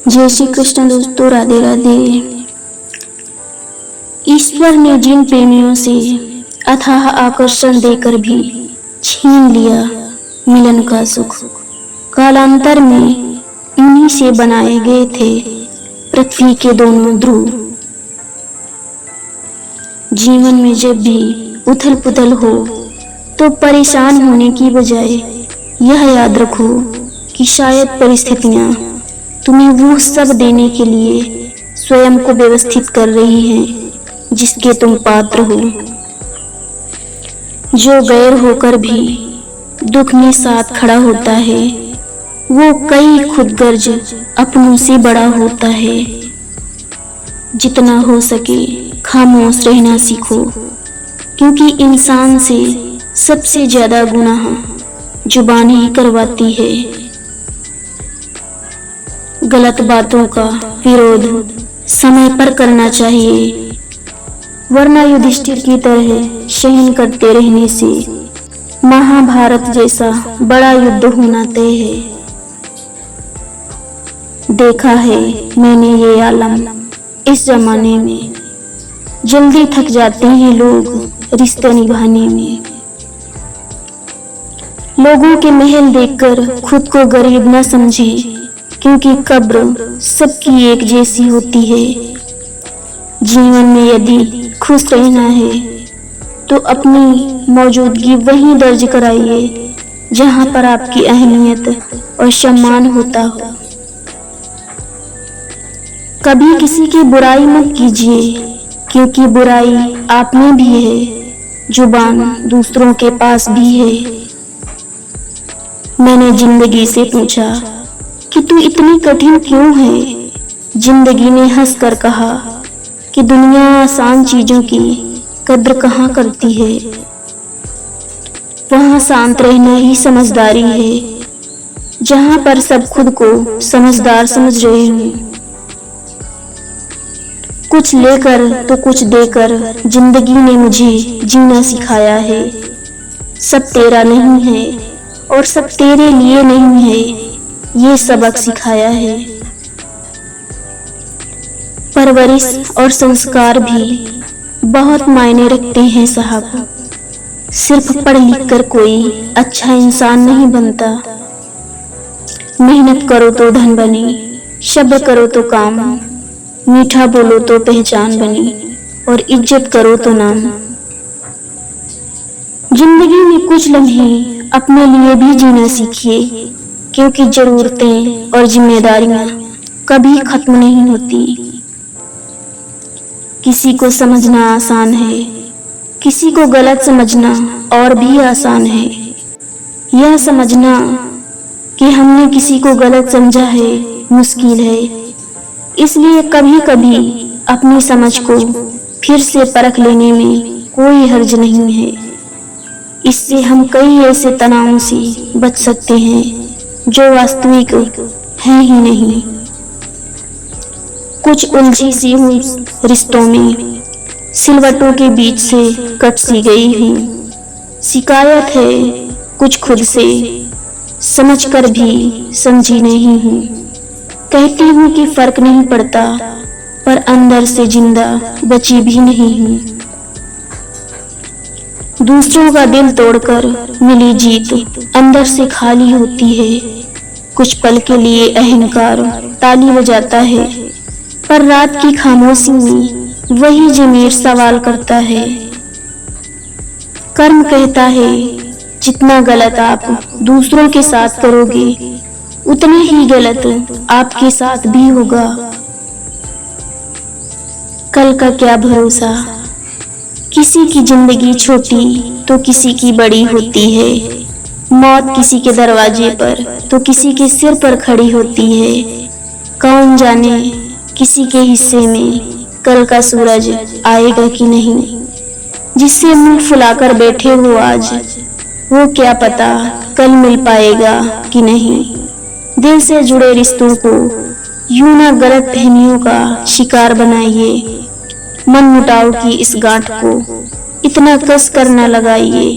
जय श्री कृष्ण दोस्तों, राधे राधे। ईश्वर ने जिन प्रेमियों से अथाह आकर्षण देकर भी छीन लिया मिलन का सुख, कालांतर में इन्हीं से बनाए गए थे पृथ्वी के दोनों ध्रुव। जीवन में जब भी उथल पुथल हो तो परेशान होने की बजाय यह याद रखो कि शायद परिस्थितियां तुम्हें वो सब देने के लिए स्वयं को व्यवस्थित कर रही हैं जिसके तुम पात्र हो। जो गैर होकर भी दुख में साथ खड़ा होता है वो कई खुदगर्ज अपनों से बड़ा होता है। जितना हो सके खामोश रहना सीखो, क्योंकि इंसान से सबसे ज्यादा गुनाह जुबान ही करवाती है। गलत बातों का विरोध समय पर करना चाहिए, वरना युधिष्ठिर की तरह सहन करते रहने से महाभारत जैसा बड़ा युद्ध होना तय है। देखा है मैंने ये आलम इस जमाने में, जल्दी थक जाते हैं लोग रिश्ते निभाने में। लोगों के महल देखकर खुद को गरीब न समझें, क्योंकि कब्र सबकी एक जैसी होती है। जीवन में यदि खुश रहना है तो अपनी मौजूदगी वहीं दर्ज कराइए जहां पर आपकी अहमियत और सम्मान होता हो। कभी किसी की बुराई मत कीजिए, क्योंकि बुराई आप में भी है, जुबान दूसरों के पास भी है। मैंने जिंदगी से पूछा कि तू इतनी कठिन क्यों है? जिंदगी ने हंसकर कहा कि दुनिया आसान चीजों की कद्र कहाँ करती है। वहां शांत रहना ही समझदारी है, जहां पर सब खुद को समझदार समझ रहे हैं। कुछ लेकर तो कुछ देकर जिंदगी ने मुझे जीना सिखाया है। सब तेरा नहीं है और सब तेरे लिए नहीं है, ये सबक सिखाया है। परवरिश और संस्कार भी बहुत मायने रखते हैं साहब। सिर्फ पढ़ लिख कर कोई अच्छा इंसान नहीं बनता। मेहनत करो तो धन बने, शब्द करो तो काम, मीठा बोलो तो पहचान बने, और इज्जत करो तो नाम। जिंदगी में कुछ लम्हे अपने लिए भी जीना सीखिए, क्योंकि जरूरतें और जिम्मेदारियां कभी खत्म नहीं होती। किसी को समझना आसान है, किसी को गलत समझना और भी आसान है। यह समझना कि हमने किसी को गलत समझा है मुश्किल है। इसलिए कभी कभी अपनी समझ को फिर से परख लेने में कोई हर्ज नहीं है। इससे हम कई ऐसे तनावों से बच सकते हैं जो वास्तविक है ही नहीं। कुछ उलझी सी हूँ रिश्तों में, सिलवटों के बीच से कट सी गई हूँ। शिकायत है कुछ खुद से, समझ कर भी समझी नहीं हूँ। कहती हूँ कि फर्क नहीं पड़ता, पर अंदर से जिंदा बची भी नहीं हूँ। दूसरों का दिल तोड़कर मिली जीत अंदर से खाली होती है। कुछ पल के लिए अहंकार ताली बजाता है, पर रात की खामोशी में वही ज़मीर सवाल करता है। कर्म कहता है जितना गलत आप दूसरों के साथ करोगे उतना ही गलत आपके साथ भी होगा। कल का क्या भरोसा, किसी की जिंदगी छोटी तो किसी की बड़ी होती है। मौत किसी के दरवाजे पर तो किसी के सिर पर खड़ी होती है। कौन जाने किसी के हिस्से में कल का सूरज आएगा कि नहीं। जिससे मुंह फुलाकर बैठे हो आज, वो क्या पता कल मिल पाएगा कि नहीं। दिल से जुड़े रिश्तों को यूं ना गलत फहमियों का शिकार बनाइए। मन मुटाव की इस गांठ को इतना कस कर न लगाइए।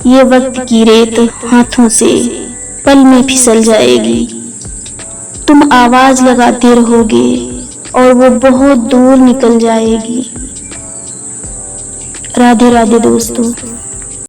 ये वक्त की रेत हाथों से पल में फिसल जाएगी। तुम आवाज लगाते रहोगे और वो बहुत दूर निकल जाएगी। राधे राधे दोस्तों।